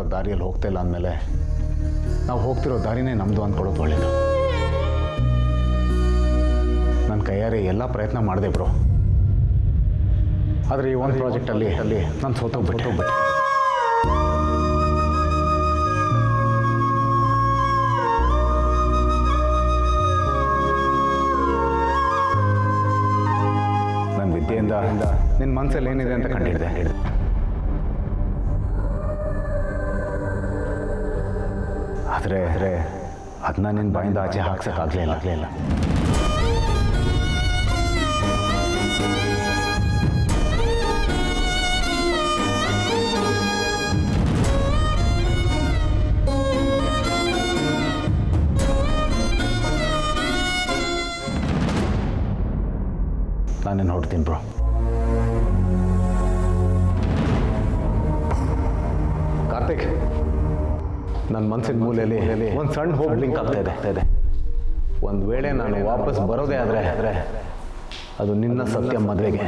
ಬರೋ ದಾರಿಯಲ್ಲಿ ಹೋಗ್ತಾ ಇಲ್ಲ ಅಂದಮೇಲೆ ನಾವು ಹೋಗ್ತಿರೋ ದಾರಿನೇ ನಮ್ಮದು ಅಂದ್ಕೊಳ್ಳೋದು ಒಳ್ಳೆಯದು. ನನ್ನ ಕೈಯಾರೆ ಎಲ್ಲ ಪ್ರಯತ್ನ ಮಾಡಿದೆ ಬ್ರೋ. ಆದರೆ ಈ ಒಂದು ಪ್ರಾಜೆಕ್ಟಲ್ಲಿ ನಾನು ಸೋತೋಗ್ಬಿಟ್ಟೆ. ನನ್ನ ವಿದ್ಯೆಯಿಂದ ನಿನ್ನ ಮನಸ್ಸಲ್ಲಿ ಏನಿದೆ ಅಂತ ಕಂಡಿದ್ದೆ. ಆದರೆ ಅದನ್ನ ನಿನ್ನ ಬಾಯಿಂದ ಆಚೆ ಹಾಕ್ಸೋಕ್ಕಾಗಲಿಲ್ಲ. ನಾನೇನು ಹೊಡ್ತೀನಿ ಬ್ರೋ. ಕಾರ್ತಿಕ್, ನನ್ನ ಮನಸ್ಸಿನ ಮೂಲೆಯಲ್ಲಿ ಒಂದು ಸಣ್ಣ ಹೋಪ್ ಲಿಂಕ್ ಆಗ್ತಾ ಇದೆ. ಒಂದು ವೇಳೆ ನಾನು ವಾಪಸ್ ಬರೋದೇ ಆದರೆ ಅದು ನಿನ್ನ ಸತ್ಯ ಮದುವೆಗೆ.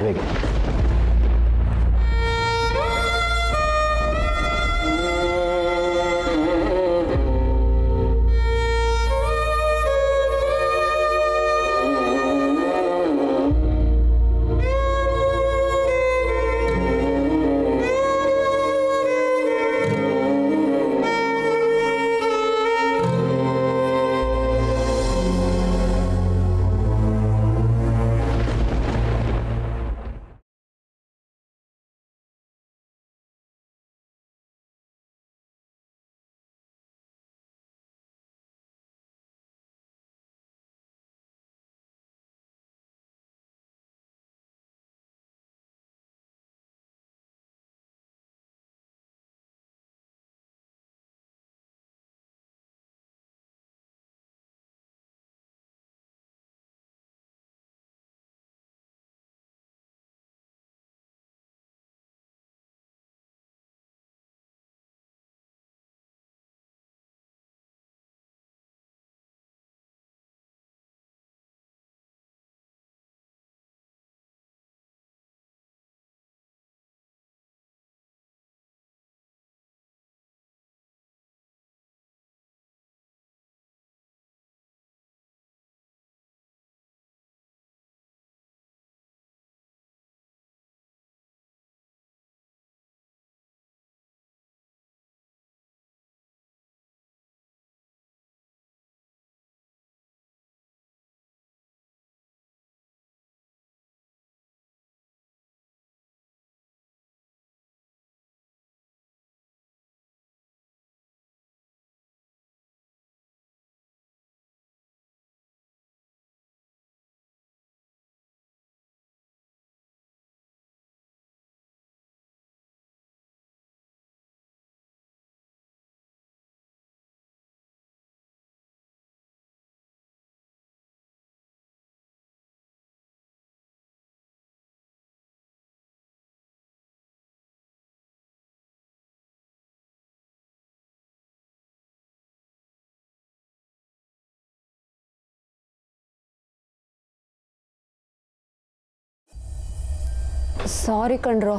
ಸಾರಿ ಕಣ್ರೋ,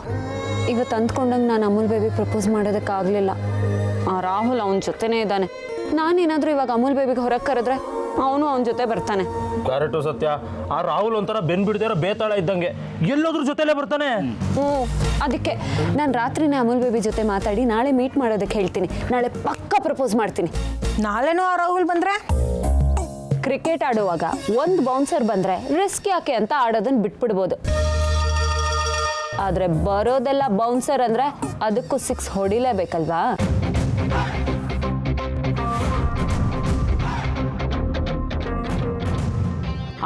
ಇವತ್ತು ಅಂದ್ಕೊಂಡಂಗೆ ನಾನು ಅಮೂಲ್ ಬೇಬಿಗೆ ಪ್ರಪೋಸ್ ಮಾಡೋದಕ್ಕಾಗಲಿಲ್ಲ. ಆ ರಾಹುಲ್ ಅವನ ಜೊತೆನೇ ಇದ್ದಾನೆ. ನಾನೇನಾದರೂ ಇವಾಗ ಅಮೂಲ್ ಬೇಬಿಗೆ ಹೊರಗೆ ಕರೆದ್ರೆ ಅವನು ಅವನ ಜೊತೆ ಬರ್ತಾನೆ. ಕರೆಕ್ಟು ಸತ್ಯ. ಆ ರಾಹುಲ್ ಒಂಥರ ಬೆನ್ ಬಿಡ್ದಿರೋ ಬೇತಾಳ ಇದ್ದಂಗೆ ಎಲ್ಲೋದ್ರ ಜೊತೆಲೇ ಬರ್ತಾನೆ. ಅದಕ್ಕೆ ನಾನು ರಾತ್ರಿನೇ ಅಮೂಲ್ ಬೇಬಿ ಜೊತೆ ಮಾತಾಡಿ ನಾಳೆ ಮೀಟ್ ಮಾಡೋದಕ್ಕೆ ಹೇಳ್ತೀನಿ. ನಾಳೆ ಪಕ್ಕಾ ಪ್ರಪೋಸ್ ಮಾಡ್ತೀನಿ. ನಾಳೆನೂ ಆ ರಾಹುಲ್ ಬಂದರೆ ಕ್ರಿಕೆಟ್ ಆಡುವಾಗ ಒಂದು ಬೌನ್ಸರ್ ಬಂದರೆ ರಿಸ್ಕ್ ಯಾಕೆ ಅಂತ ಆಡೋದನ್ನ ಬಿಟ್ಬಿಡ್ಬೋದು. ಆದರೆ ಬರೋದೆಲ್ಲ ಬೌನ್ಸರ್ ಅಂದರೆ ಅದಕ್ಕೂ 6 ಹೊಡಿಲೇಬೇಕಲ್ವಾ?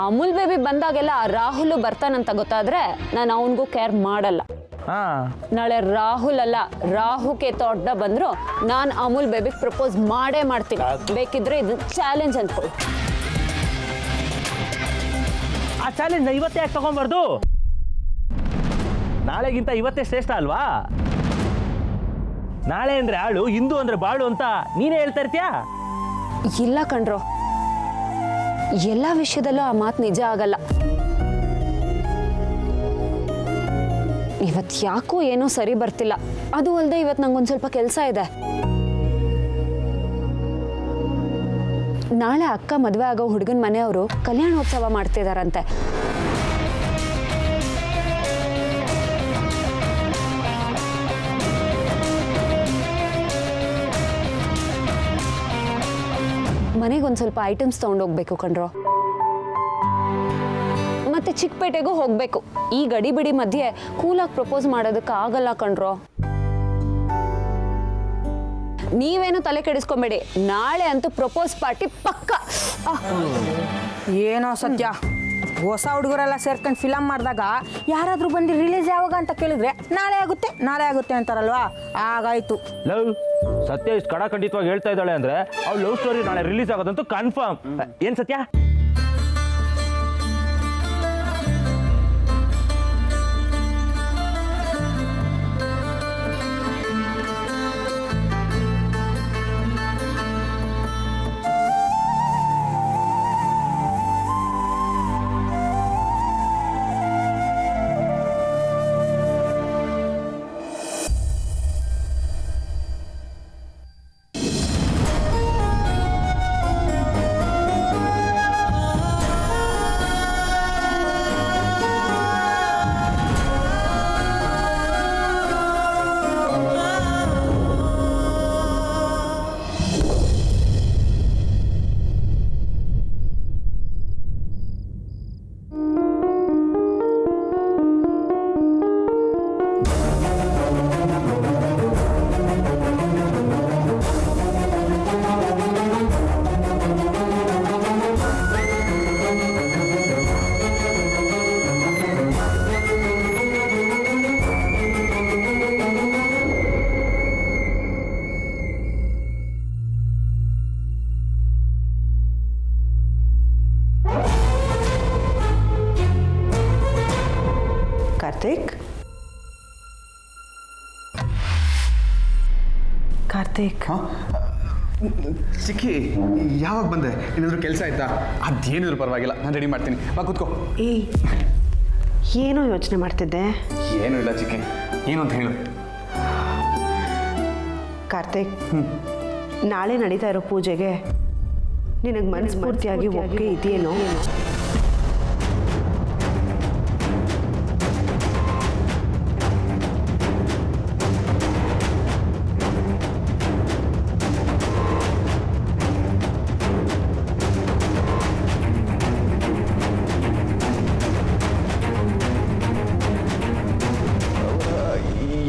ಅಮೂಲ್ ಬೇಬಿ ಬಂದಾಗೆಲ್ಲ ಆ ರಾಹುಲ್ ಬರ್ತಾನಂತ ಗೊತ್ತಾದ್ರೆ ನಾನು ಅವನಿಗೂ ಕೇರ್ ಮಾಡಲ್ಲ. ನಾಳೆ ರಾಹುಲ್ ಅಲ್ಲ ರಾಹುಕೇತು ಅಡ್ಡ ಬಂದ್ರು ನಾನು ಅಮೂಲ್ ಬೇಬಿಗೆ ಪ್ರಪೋಸ್ ಮಾಡೇ ಮಾಡ್ತೀನಿ. ಬೇಕಿದ್ರೆ ಇದು ಚಾಲೆಂಜ್ ಅಂದ್ಕೊಳ್ಳಿ. ಆ ಚಾಲೆಂಜ್ ಇವತ್ತೇ ಯಾಕೆ ತಗೊಂಬಾರ್ದು? ನಾಳೆಗಿಂತ ಇವತ್ತೇ ಶ್ರೇಷ್ಠ ಅಲ್ವಾ? ನಾಳೆ ಅಂದ್ರೆ ಆಳು, ಇಂದು ಅಂದ್ರೆ ಬಾಳು ಅಂತ ನೀನೇ ಹೇಳ್ತಾ ಇರ್ತೀಯಾ? ಇಲ್ಲ ಕಣ್ರೋ, ಎಲ್ಲ ವಿಷಯದಲ್ಲೂ ಆ ಮಾತು ನಿಜ ಆಗಲ್ಲ. ಇವತ್ತು ಯಾಕೋ ಏನೋ ಸರಿ ಬರ್ತಿಲ್ಲ. ಅದು ಅಲ್ಲದೆ ಇವತ್ತು ನಂಗೊಂದು ಸ್ವಲ್ಪ ಕೆಲಸ ಇದೆ. ನಾಳೆ ಅಕ್ಕ ಮದುವೆ ಆಗೋ ಹುಡುಗನ ಮನೆಯವರು ಕಲ್ಯಾಣೋತ್ಸವ ಮಾಡ್ತಿದಾರಂತೆ. ಮನೆಗೊಂದು ಸ್ವಲ್ಪ ಐಟಮ್ಸ್ ತೊಗೊಂಡೋಗ್ಬೇಕು ಕಣ್ರೋ. ಮತ್ತೆ ಚಿಕ್ಕಪೇಟೆಗೂ ಹೋಗ್ಬೇಕು. ಈ ಗಡಿಬಿಡಿ ಮಧ್ಯೆ ಕೂಲಾಗಿ ಪ್ರಪೋಸ್ ಮಾಡೋದಕ್ಕೆ ಆಗಲ್ಲ ಕಣ್ರೋ. ನೀವೇನು ತಲೆ ಕೆಡಿಸ್ಕೊಂಬೇಡಿ, ನಾಳೆ ಅಂತೂ ಪ್ರಪೋಸ್ ಪಾರ್ಟಿ ಪಕ್ಕ. ಏನೋ ಸತ್ಯ, ಹೊಸ ಹುಡುಗರೆಲ್ಲ ಸೇರ್ಕೊಂಡು ಫಿಲಮ್ ಮಾಡಿದಾಗ ಯಾರಾದರೂ ಬಂದು ರಿಲೀಸ್ ಯಾವಾಗ ಅಂತ ಕೇಳಿದ್ರೆ ನಾಳೆ ಆಗುತ್ತೆ ಅಂತಾರಲ್ವಾ, ಆಗಾಯ್ತು. ಲವ್ ಸತ್ಯ ಇಷ್ಟು ಖಂಡಿತವಾಗಿ ಹೇಳ್ತಾ ಇದ್ದಾಳೆ ಅಂದ್ರೆ ಅವ್ಳು ಲವ್ ಸ್ಟೋರಿ ನಾಳೆ ರಿಲೀಸ್ ಆಗೋದಂತೂ ಕನ್ಫರ್ಮ್. ಏನ್ ಸತ್ಯ? ಕಾರ್ತಿಕ್, ಹಾಂ ಚಿಕ್ಕಿ ಯಾವಾಗ ಬಂದೆ? ಏನಾದರೂ ಕೆಲಸ ಆಯ್ತಾ? ಅದೇನಿದ್ರು ಪರವಾಗಿಲ್ಲ, ನಾನು ರೆಡಿ ಮಾಡ್ತೀನಿ, ಬಾ ಕೂತ್ಕೋ. ಏನೋ ಯೋಚನೆ ಮಾಡ್ತಿದ್ದೆ. ಏನೂ ಇಲ್ಲ ಚಿಕ್ಕಿ, ಏನು ಅಂತ ಹೇಳು. ಕಾರ್ತಿಕ್, ನಾಳೆ ನಡೀತಾ ಇರೋ ಪೂಜೆಗೆ ನಿನಗೆ ಮನಸ್ಫೂರ್ತಿಯಾಗಿ ಒಪ್ಪಿಗೆ ಇದೆಯೇನೋ?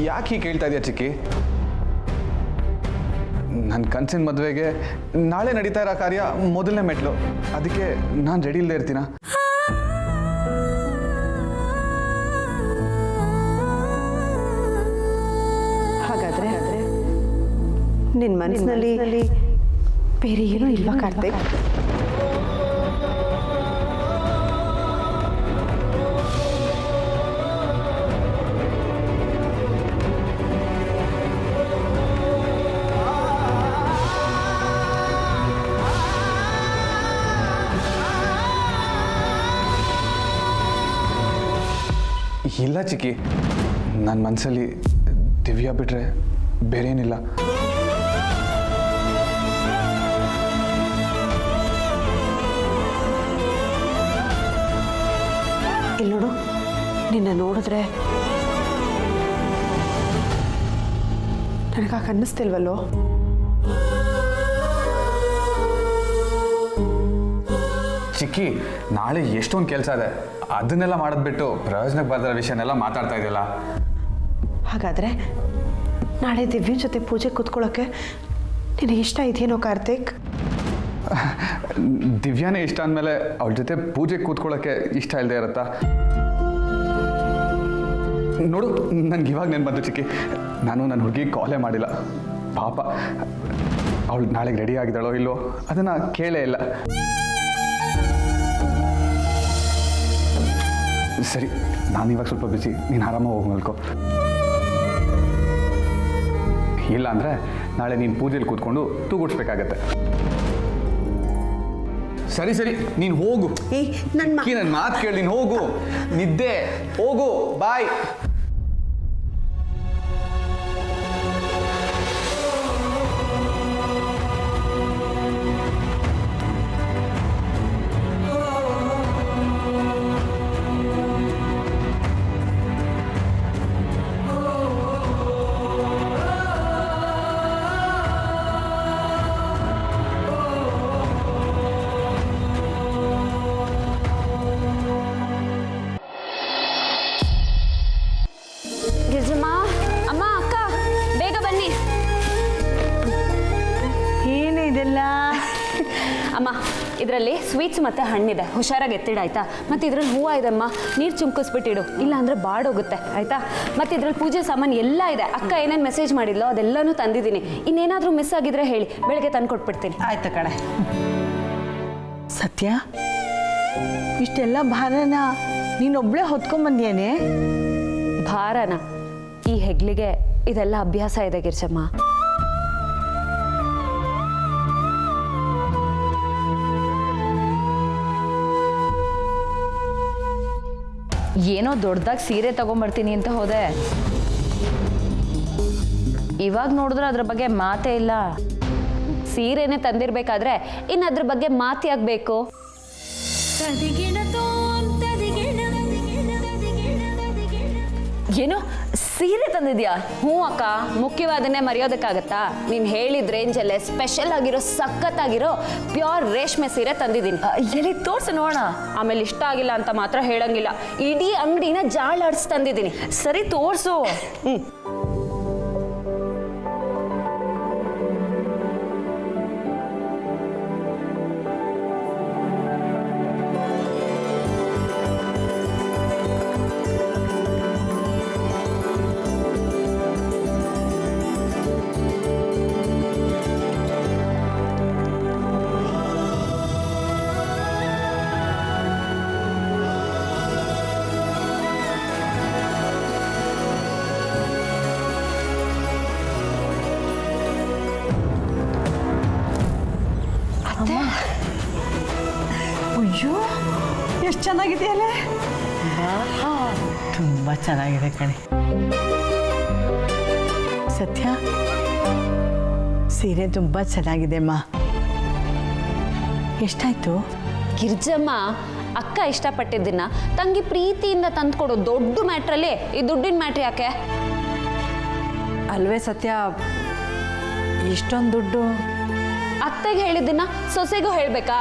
ಯಾಕೆ ಹೀಗೆ ಕೇಳ್ತಾ ಇದೆಯಾ ಚಿಕ್ಕಿ? ನನ್ನ ಕನಸಿನ ಮದುವೆಗೆ ನಾಳೆ ನಡೀತಾ ಇರೋ ಕಾರ್ಯ ಮೊದಲನೇ ಮೆಟ್ಲು, ಅದಕ್ಕೆ ನಾನು ರೆಡಿ ಇಲ್ಲದೆ ಇರ್ತೀನ? ಹಾಗಾದ್ರೆ ನಿನ್ನ ಮನಸ್ಸಿನಲ್ಲಿ ಬೇರೆ ಏನೂ ಇಲ್ವಾ ಕಾರ್ತಿಕ್? ಇಲ್ಲ ಚಿಕ್ಕಿ, ನನ್ನ ಮನಸ್ಸಲ್ಲಿ ದಿವ್ಯಾ ಬಿಟ್ರೆ ಬೇರೆ ಏನಿಲ್ಲ. ಇಲ್ಲಿ ನೋಡು, ನಿನ್ನ ನೋಡಿದ್ರೆ ನನಗಾಗ ಅನ್ನಿಸ್ತಿಲ್ವಲ್ಲೋ? ಚಿಕ್ಕಿ, ನಾಳೆ ಎಷ್ಟೊಂದು ಕೆಲಸ ಇದೆ, ಅದನ್ನೆಲ್ಲ ಮಾಡೋದು ಬಿಟ್ಟು ಪ್ರಯೋಜನಕ್ಕೆ ಬರ್ದಿರೋ ವಿಷಯನೆಲ್ಲ ಮಾತಾಡ್ತಾ ಇದೆಯಲ್ಲ. ಹಾಗಾದರೆ ನಾಳೆ ದಿವ್ಯ ಜೊತೆ ಪೂಜೆ ಕೂತ್ಕೊಳ್ಳೋಕ್ಕೆ ನಿನಗೆ ಇಷ್ಟ ಇದೆಯೇನೋ ಕಾರ್ತಿಕ್? ದಿವ್ಯಾನೇ ಇಷ್ಟ ಅಂದಮೇಲೆ ಅವಳ ಜೊತೆ ಪೂಜೆ ಕೂತ್ಕೊಳ್ಳೋಕ್ಕೆ ಇಷ್ಟ ಇಲ್ಲದೆ ಇರುತ್ತಾ? ನೋಡು, ನನಗೆ ಇವಾಗ ನೆನ್ಪು ಬಂತು ಚಿಕ್ಕಿ, ನಾನು ನನ್ನ ಹುಡುಗಿ ಕಾಲೇ ಮಾಡಿಲ್ಲ. ಪಾಪ, ಅವಳು ನಾಳೆಗೆ ರೆಡಿ ಆಗಿದ್ದಾಳೋ ಇಲ್ಲೋ ಅದನ್ನು ಕೇಳೇ ಇಲ್ಲ. ಸರಿ, ನಾನು ಇವಾಗ ಸ್ವಲ್ಪ ಬಿಸಿ, ನೀನು ಆರಾಮಾಗಿ ಹೋಗಿ ಮಲ್ಕೋ. ಇಲ್ಲ ಅಂದರೆ ನಾಳೆ ನೀನು ಪೂಜೆಯಲ್ಲಿ ಕೂತ್ಕೊಂಡು ತೂಗುಡ್ಸ್ಬೇಕಾಗತ್ತೆ. ಸರಿ ಸರಿ, ನೀನು ಹೋಗು. ನನ್ನ ಮಾತು ಕೇಳಿ, ನೀನು ಹೋಗು. ನಿದ್ದೆ ಹೋಗು, ಬಾಯ್. ಗಿರ್ಜಮ್ಮ, ಅಮ್ಮ, ಅಕ್ಕ, ಬೇಗ ಬನ್ನಿ. ಏನು ಇದೆಲ್ಲ? ಅಮ್ಮ, ಇದರಲ್ಲಿ ಸ್ವೀಟ್ಸ್ ಮತ್ತೆ ಹಣ್ಣಿದೆ, ಹುಷಾರಾಗಿ ಎತ್ತಿಡ ಆಯ್ತಾ. ಮತ್ತೆ ಇದ್ರಲ್ಲಿ ಹೂವು ಇದೆಮ್ಮ, ನೀರು ಚುಮ್ಕಿಸ್ಬಿಟ್ಟಿಡು, ಇಲ್ಲ ಅಂದ್ರೆ ಬಾಡೋಗುತ್ತೆ ಆಯ್ತಾ. ಮತ್ತೆ ಇದ್ರಲ್ಲಿ ಪೂಜೆ ಸಾಮಾನು ಎಲ್ಲ ಇದೆ. ಅಕ್ಕ ಏನೇನು ಮೆಸೇಜ್ ಮಾಡಿದ್ಲೋ ಅದೆಲ್ಲನೂ ತಂದಿದ್ದೀನಿ. ಇನ್ನೇನಾದರೂ ಮಿಸ್ ಆಗಿದ್ರೆ ಹೇಳಿ, ಬೆಳಗ್ಗೆ ತಂದು ಕೊಟ್ಬಿಡ್ತೀನಿ. ಆಯ್ತು ಕಣೆ. ಸತ್ಯ, ಇಷ್ಟೆಲ್ಲ ಭಾರನ ನೀನೊಬ್ಳೆ ಹೊತ್ಕೊಂಬಂದ್ಯಾನೆ? ಭಾರನ ಈ ಹೆಗ್ಲಿಗೆ ಇದೆಲ್ಲ ಅಭ್ಯಾಸ ಇದೆ ಗಿರ್ಜಮ್ಮ. ಏನೋ ದೊಡ್ಡದಾಗಿ ಸೀರೆ ತಗೊಂಬರ್ತೀನಿ ಅಂತ ಹೋದೆ, ಇವಾಗ ನೋಡಿದ್ರೆ ಅದ್ರ ಬಗ್ಗೆ ಮಾತೇ ಇಲ್ಲ. ಸೀರೆನೇ ತಂದಿರ್ಬೇಕಾದ್ರೆ ಇನ್ನು ಅದ್ರ ಬಗ್ಗೆ ಮಾತು ಆಗ್ಬೇಕು. ಏನು ಸೀರೆ ತಂದಿದ್ಯಾ? ಹ್ಞೂ ಅಕ್ಕ, ಮುಖ್ಯವಾದನ್ನೇ ಮರೆಯೋದಕ್ಕಾಗತ್ತಾ? ನೀನು ಹೇಳಿದ ರೇಂಜಲ್ಲೇ ಸ್ಪೆಷಲ್ ಆಗಿರೋ ಸಖತ್ತಾಗಿರೋ ಪ್ಯೂರ್ ರೇಷ್ಮೆ ಸೀರೆ ತಂದಿದ್ದೀನಿ. ಎಲ್ಲಿ ತೋರ್ಸು ನೋಡೋಣ. ಆಮೇಲೆ ಇಷ್ಟ ಆಗಿಲ್ಲ ಅಂತ ಮಾತ್ರ ಹೇಳಂಗಿಲ್ಲ, ಇಡೀ ಅಂಗಡಿನ ಜಾಳಾಡ್ಸಿ ತಂದಿದ್ದೀನಿ. ಸರಿ ತೋರ್ಸು. ಅಯ್ಯೋ, ಎಷ್ಟು ಚೆನ್ನಾಗಿದೆಯಲ್ಲ. ತುಂಬ ಚೆನ್ನಾಗಿದೆ ಕಣೆ. ಸತ್ಯ, ಸೀರೆ ತುಂಬ ಚೆನ್ನಾಗಿದೆ ಅಮ್ಮ. ಎಷ್ಟಾಯ್ತು? ಗಿರ್ಜಮ್ಮ, ಅಕ್ಕ ಇಷ್ಟಪಟ್ಟಿದ್ದನ್ನ ತಂಗಿ ಪ್ರೀತಿಯಿಂದ ತಂದ್ಕೊಡು ದೊಡ್ಡ ಮ್ಯಾಟ್ರಲ್ಲಿ ಈ ದುಡ್ಡಿನ ಮ್ಯಾಟ್ರ್ ಯಾಕೆ? ಅಲ್ವೇ ಸತ್ಯ, ಇಷ್ಟೊಂದು ದುಡ್ಡು? ಅತ್ತೆಗೆ ಹೇಳಿದ್ದನ್ನ ಸೊಸೆಗೂ ಹೇಳ್ಬೇಕಾ?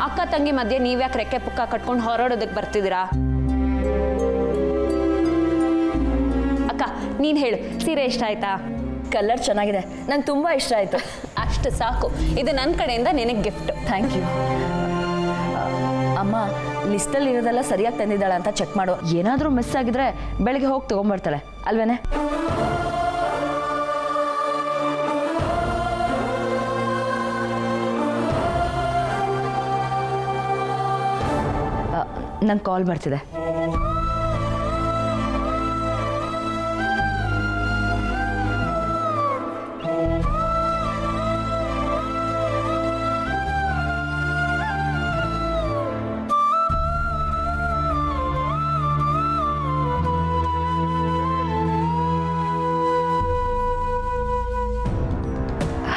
ಅಕ್ಕ ತಂಗಿ ಮಧ್ಯೆ ನೀವ್ಯಾಕೆ ರೆಕ್ಕೆ ಪುಕ್ಕ ಕಟ್ಕೊಂಡು ಹೊರಡೋದಕ್ಕೆ ಬರ್ತಿದ್ದೀರಾ? ಅಕ್ಕ, ನೀನು ಹೇಳು, ಸೀರೆ ಇಷ್ಟ ಆಯ್ತಾ? ಕಲರ್ ಚೆನ್ನಾಗಿದೆ, ನಂಗೆ ತುಂಬ ಇಷ್ಟ ಆಯಿತು. ಅಷ್ಟು ಸಾಕು, ಇದು ನನ್ನ ಕಡೆಯಿಂದ ನಿನಗೆ ಗಿಫ್ಟ್. Thank you. ಅಮ್ಮ, ಲಿಸ್ಟಲ್ಲಿ ಇರೋದೆಲ್ಲ ಸರಿಯಾಗಿ ತಂದಿದ್ದಾಳೆ ಅಂತ ಚೆಕ್ ಮಾಡು. ಏನಾದರೂ ಮಿಸ್ ಆಗಿದ್ರೆ ಬೆಳಗ್ಗೆ ಹೋಗಿ ತೊಗೊಂಬರ್ತಾಳೆ ಅಲ್ವೇನೆ? ನಂಗೆ ಕಾಲ್ ಬರ್ತಿದೆ.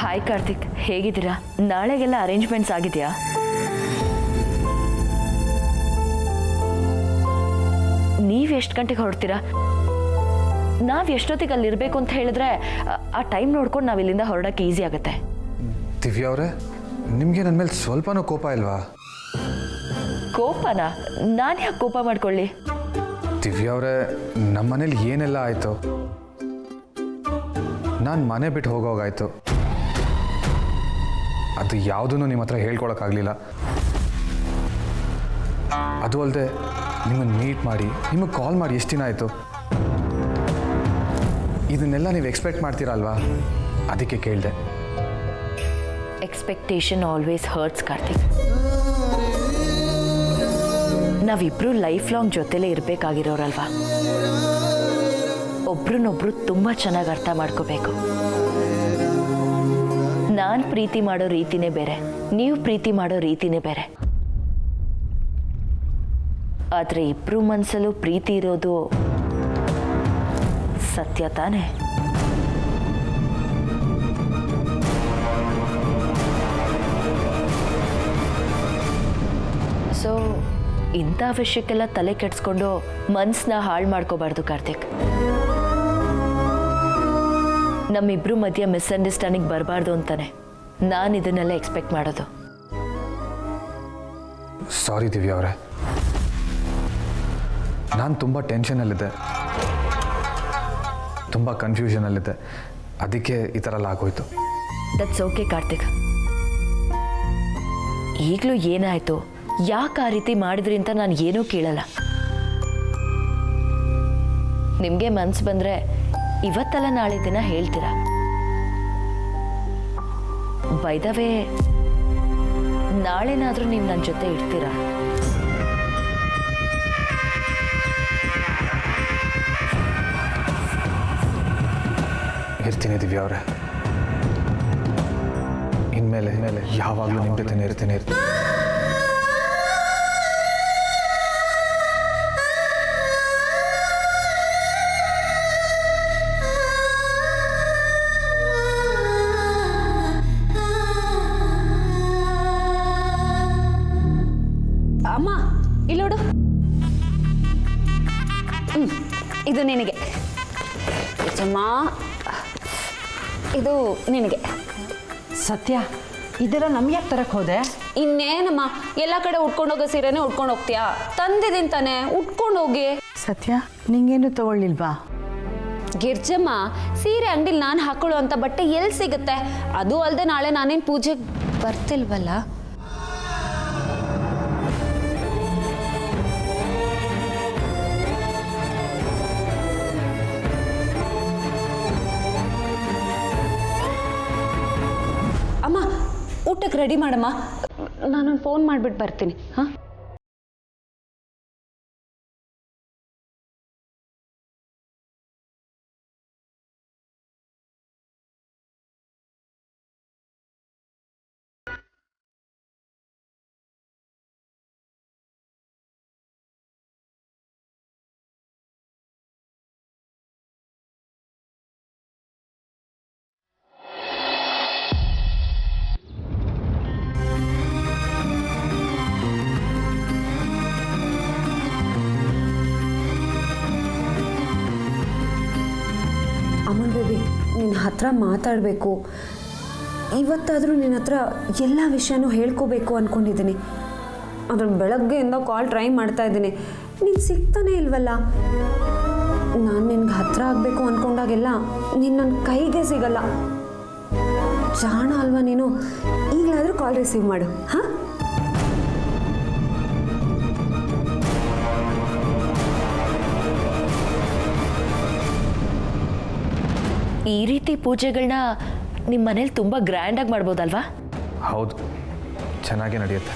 ಹಾಯ್ ಕಾರ್ತಿಕ್, ಹೇಗಿದ್ದೀರಾ? ನಾಳೆಗೆಲ್ಲ ಅರೇಂಜ್ಮೆಂಟ್ಸ್ ಆಗಿದೆಯಾ? ನೀವು ಎಷ್ಟು ಗಂಟೆಗೆ ಹೊರಡ್ತೀರಾ? ನಾವು ಎಷ್ಟೊತ್ತಿಗೆ ಅಲ್ಲಿ ಇರಬೇಕು ಅಂತ ಹೇಳಿದ್ರೆ ಆ ಟೈಮ್ ನೋಡ್ಕೊಂಡು ನಾವು ಇಲ್ಲಿಂದ ಹೊರಡೋಕ್ಕೆ ಈಸಿ ಆಗುತ್ತೆ. ದಿವ್ಯಾ ಅವರೇ, ನಿಮಗೆ ನನ್ನ ಮೇಲೆ ಸ್ವಲ್ಪನೂ ಕೋಪ ಇಲ್ವಾ? ಕೋಪನ? ನಾನು ಯಾಕೆ ಕೋಪ ಮಾಡ್ಕೊಳ್ಳಿ? ದಿವ್ಯಾ ಅವರೇ, ನಮ್ಮ ಮನೇಲಿ ಏನೆಲ್ಲ ಆಯಿತು, ನಾನು ಮನೆ ಬಿಟ್ಟು ಹೋಗೋಗಾಯ್ತು. ಅದು ಯಾವುದನ್ನು ನಿಮ್ಮ ಹತ್ರ ಹೇಳ್ಕೊಳಕ್ಕಾಗಲಿಲ್ಲ. ಅದು ಅಲ್ಲದೆ ನಿಮ್ಮನ್ನು ಮೀಟ್ ಮಾಡಿ ನಿಮಗೆ ಕಾಲ್ ಮಾಡಿ ಎಷ್ಟು ದಿನ ಆಯಿತು. ಇದನ್ನೆಲ್ಲ ನೀವು ಎಕ್ಸ್ಪೆಕ್ಟ್ ಮಾಡ್ತೀರಲ್ವಾ? ಅದಕ್ಕೆ ಕೇಳಿದೆ. Expectation always hurts Karthik. ನಾವಿಬ್ರು ಲೈಫ್ ಲಾಂಗ್ ಜೊತೆಲೇ ಇರಬೇಕಾಗಿರೋರಲ್ವಾ? ಒಬ್ರನ್ನೊಬ್ರು ತುಂಬ ಚೆನ್ನಾಗಿ ಅರ್ಥ ಮಾಡ್ಕೋಬೇಕು. ನಾನು ಪ್ರೀತಿ ಮಾಡೋ ರೀತಿನೇ ಬೇರೆ, ನೀವು ಪ್ರೀತಿ ಮಾಡೋ ರೀತಿನೇ ಬೇರೆ. ಆದರೆ ಇಬ್ರು ಮನಸ್ಸಲ್ಲೂ ಪ್ರೀತಿ ಇರೋದು ಸತ್ಯ ತಾನೇ? ಸೊ ಇಂಥ ವಿಷಯಕ್ಕೆಲ್ಲ ತಲೆ ಕೆಡಿಸ್ಕೊಂಡು ಮನಸ್ಸನ್ನ ಹಾಳು ಮಾಡ್ಕೋಬಾರ್ದು ಕಾರ್ತಿಕ್. ನಮ್ಮಿಬ್ರು ಮಧ್ಯೆ ಮಿಸ್ಅಂಡರ್ಸ್ಟ್ಯಾಂಡಿಂಗ್ ಬರಬಾರ್ದು ಅಂತಾನೆ ನಾನು ಇದನ್ನೆಲ್ಲ ಎಕ್ಸ್ಪೆಕ್ಟ್ ಮಾಡೋದು. ಸಾರಿ ದಿವ್ಯಾ ಅವರೇ, ನಾನು ತುಂಬ ಟೆನ್ಷನಲ್ಲಿದ್ದೆ. ತುಂಬ ಕನ್ಫ್ಯೂಷನಲ್ಲಿದ್ದೆ, ಅದಕ್ಕೆ ಈ ಥರ ಎಲ್ಲ ಆಗೋಯ್ತು. That's okay Karthik. ಈಗಲೂ ಏನಾಯಿತು, ಯಾಕೆ ಆ ರೀತಿ ಮಾಡಿದ್ರಿ ಅಂತ ನಾನು ಏನೂ ಕೇಳಲ್ಲ. ನಿಮಗೆ ಮನ್ಸು ಬಂದರೆ ಇವತ್ತಲ್ಲ ನಾಳೆ ದಿನ ಹೇಳ್ತೀರಾ. ಬೈ ದ ವೇ, ನಾಳೆನಾದರೂ ನೀವು ನನ್ನ ಜೊತೆ ಇರ್ತೀರಾ? ಇರ್ತೀನಿ ದಿವ್ಯಾ ಅವರೇ, ಇನ್ಮೇಲೆ ಯಾವಾಗಲೂ ನಿಮ್ಮ ಜೊತೆ ಇರ್ತೀನಿ. ಅಮ್ಮ ಇಲ್ಲೋಡು, ಇದು ನಿನಗೆ. ಯಜಮ್ಮ, ಇದು ನಿನಗೆ. ಸತ್ಯ, ಇದೆಲ್ಲ ನಮ್ಗೆ ಯಾಕೆ ತರಕ್ಕೆ ಹೋದೆ? ಇನ್ನೇನಮ್ಮ, ಎಲ್ಲ ಕಡೆ ಉಟ್ಕೊಂಡೋಗೋ ಸೀರೆನೇ ಉಟ್ಕೊಂಡು ಹೋಗ್ತೀಯಾ? ತಂದಿದ್ದೀನಿ ತಾನೆ, ಉಟ್ಕೊಂಡು ಹೋಗಿ. ಸತ್ಯ, ನಿಂಗೇನು ತಗೊಳ್ಳಿಲ್ವಾ? ಗಿರ್ಜಮ್ಮ, ಸೀರೆ ಅಂಗಡಿಲಿ ನಾನು ಹಾಕೊಳ್ಳೋ ಅಂತ ಬಟ್ಟೆ ಎಲ್ಲಿ ಸಿಗುತ್ತೆ? ಅದು ಅಲ್ಲದೆ ನಾಳೆ ನಾನೇನು ಪೂಜೆಗೆ ಬರ್ತಿಲ್ವಲ್ಲ. ಅಮ್ಮ, ಊಟಕ್ಕೆ ರೆಡಿ ಮಾಡಮ್ಮ, ನಾನೊಂದು ಫೋನ್ ಮಾಡಿಬಿಟ್ಟು ಬರ್ತೀನಿ. ಹಾಂ, ಅಮಲ್ ಬೇಬಿ, ನಿನ್ನ ಹತ್ರ ಮಾತಾಡಬೇಕು. ಇವತ್ತಾದರೂ ನಿನ್ನ ಹತ್ರ ಎಲ್ಲ ವಿಷಯನೂ ಹೇಳ್ಕೋಬೇಕು ಅಂದ್ಕೊಂಡಿದ್ದೀನಿ. ಅದ್ರ ಬೆಳಗ್ಗೆಯಿಂದ ಕಾಲ್ ಟ್ರೈ ಮಾಡ್ತಾ ಇದ್ದೀನಿ, ನೀನು ಸಿಗ್ತಾನೆ ಇಲ್ವಲ್ಲ. ನಾನು ನಿನ್ಗೆ ಹತ್ರ ಆಗಬೇಕು ಅಂದ್ಕೊಂಡಾಗೆಲ್ಲ ನೀನು ನನ್ನ ಕೈಗೆ ಸಿಗಲ್ಲ. ಜಾಣ ಅಲ್ವಾ ನೀನು? ಈಗಲಾದರೂ ಕಾಲ್ ರಿಸೀವ್ ಮಾಡು. ಹಾಂ, ಈ ರೀತಿ ಪೂಜೆಗಳನ್ನ ನಿಮ್ಮ ಮನೇಲಿ ತುಂಬ ಗ್ರ್ಯಾಂಡಾಗಿ ಮಾಡ್ಬೋದಲ್ವಾ? ಹೌದು, ಚೆನ್ನಾಗೇ ನಡೆಯುತ್ತೆ.